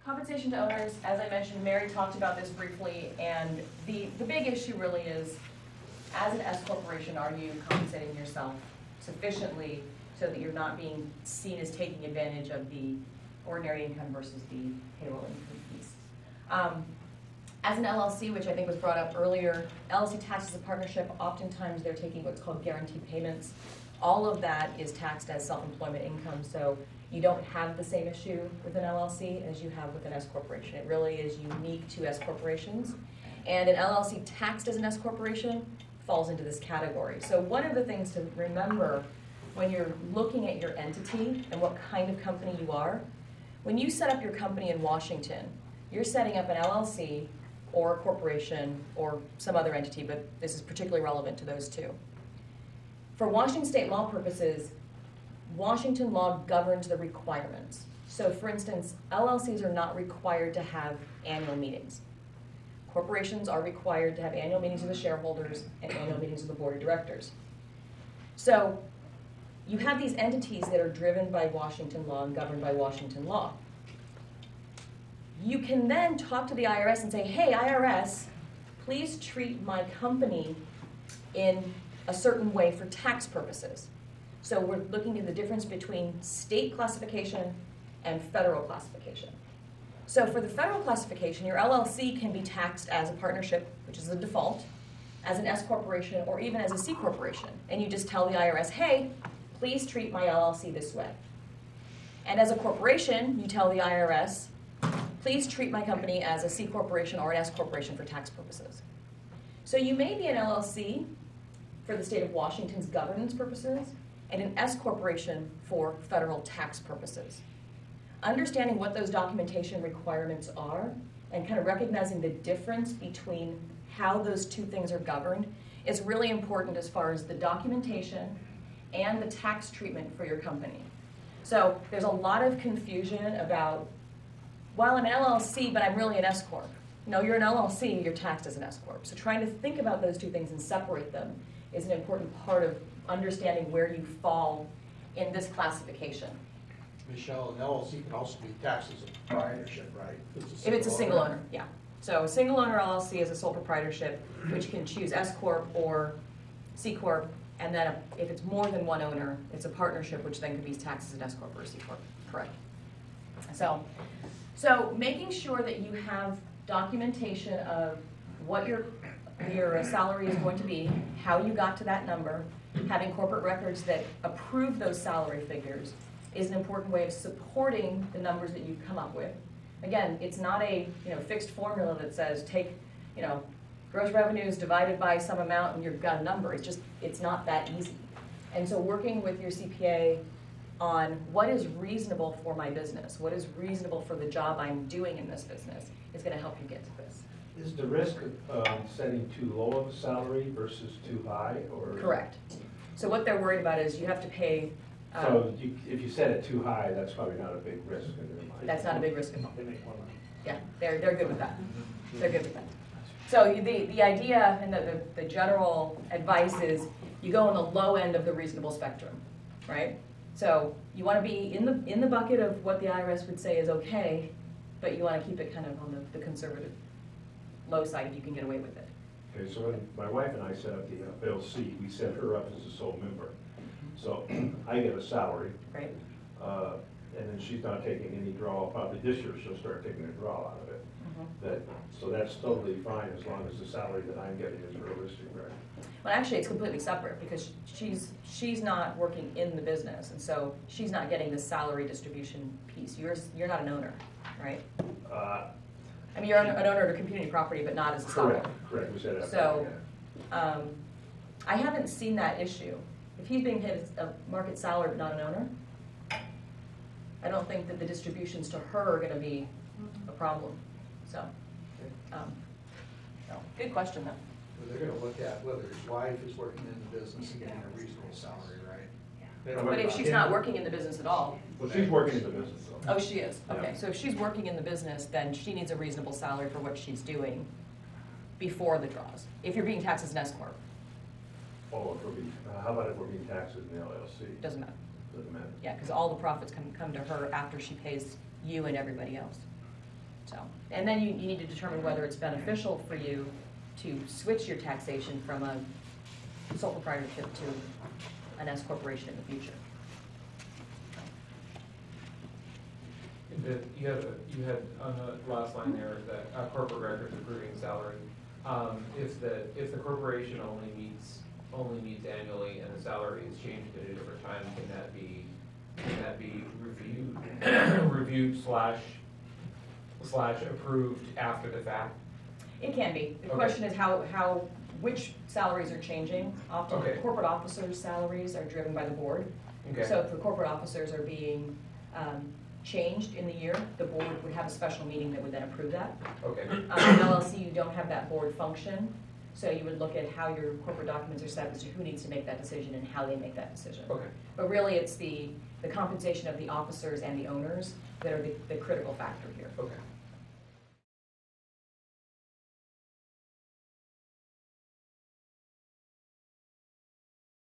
Compensation to owners, as I mentioned, Mary talked about this briefly, and the big issue really is, as an S corporation, are you compensating yourself sufficiently so that you're not being seen as taking advantage of the ordinary income versus the payroll income piece? As an LLC, which I think was brought up earlier, LLC taxed as a partnership, oftentimes they're taking what's called guaranteed payments. All of that is taxed as self-employment income, so you don't have the same issue with an LLC as you have with an S corporation. It really is unique to S corporations. And an LLC taxed as an S corporation falls into this category. So one of the things to remember when you're looking at your entity and what kind of company you are, when you set up your company in Washington, you're setting up an LLC or a corporation or some other entity, but this is particularly relevant to those two. For Washington state law purposes, Washington law governs the requirements. So for instance, LLCs are not required to have annual meetings. Corporations are required to have annual meetings with the shareholders and annual meetings with the board of directors. So you have these entities that are driven by Washington law and governed by Washington law. You can then talk to the IRS and say, hey, IRS, please treat my company in a certain way for tax purposes. So we're looking at the difference between state classification and federal classification. So for the federal classification, your LLC can be taxed as a partnership, which is the default, as an S corporation, or even as a C corporation. And you just tell the IRS, hey, please treat my LLC this way. And as a corporation, you tell the IRS, please treat my company as a C corporation or an S corporation for tax purposes. So you may be an LLC for the state of Washington's governance purposes and an S corporation for federal tax purposes. Understanding what those documentation requirements are and kind of recognizing the difference between how those two things are governed is really important as far as the documentation and the tax treatment for your company. So there's a lot of confusion about, well, I'm an LLC, but I'm really an S corp. No, you're an LLC, you're taxed as an S corp. So trying to think about those two things and separate them is an important part of understanding where you fall in this classification. Michelle, an LLC can also be taxed as a proprietorship, right? If it's a single owner, yeah. So a single owner LLC is a sole proprietorship, which can choose S corp or C corp, and then if it's more than one owner, it's a partnership, which then could be taxed as an S corp or a C corp. Correct. So making sure that you have documentation of what your salary is going to be, how you got to that number, having corporate records that approve those salary figures is an important way of supporting the numbers that you've come up with. Again, it's not a fixed formula that says take gross revenues divided by some amount and you've got a number. It's not that easy. And so working with your CPA on what is reasonable for my business, what is reasonable for the job I'm doing in this business is going to help you get to this. Is the risk of setting too low of a salary versus too high? Or? Correct. So what they're worried about is you have to pay. So if you set it too high, that's probably not a big risk in their mind. That's not a big risk at all. They make more money. Yeah, they're good with that. They're good with that. So the idea and the general advice is you go on the low end of the reasonable spectrum, right? So you want to be in the bucket of what the IRS would say is okay, but you want to keep it kind of on the conservative low side if you can get away with it. Okay, so when my wife and I set up the LLC, we set her up as a sole member. So I get a salary, right? And then she's not taking any draw. Probably this year she'll start taking a draw out of it. So that's totally fine as long as the salary that I'm getting is realistic, right? Well, actually, it's completely separate because she's not working in the business, and so she's not getting the salary distribution piece. You're not an owner, right? I mean, you're an owner of a community property, but not as a stockholder. Correct. We said that. So, I haven't seen that issue. If he's being paid a market salary but not an owner, I don't think that the distributions to her are going to be a problem. So, good question though. Well, they're going to look at whether his wife is working in the business and getting a reasonable salary, right? But if she's not working in the business at all. Well, she's working in the business though. Oh, she is. Okay, so if she's working in the business, then she needs a reasonable salary for what she's doing before the draws. If you're being taxed as an S corp. Oh, how about if we're being taxed as an LLC? Doesn't matter. Doesn't matter. Yeah, because all the profits come to her after she pays you and everybody else. So, and then you need to determine whether it's beneficial for you to switch your taxation from a sole proprietorship to an S corporation in the future. You had on the last line there that corporate records approving salary. If the corporation only meets annually and the salary is changed at a different time, can that be reviewed slash approved after the fact? It can be. The Okay. question is which salaries are changing. Often Okay. corporate officers' salaries are driven by the board. Okay. So if the corporate officers are being changed in the year, the board would have a special meeting that would then approve that. Okay. In LLC, you don't have that board function, so you would look at how your corporate documents are set as to who needs to make that decision and how they make that decision. Okay. But really, it's the compensation of the officers and the owners that are the critical factor here. Okay.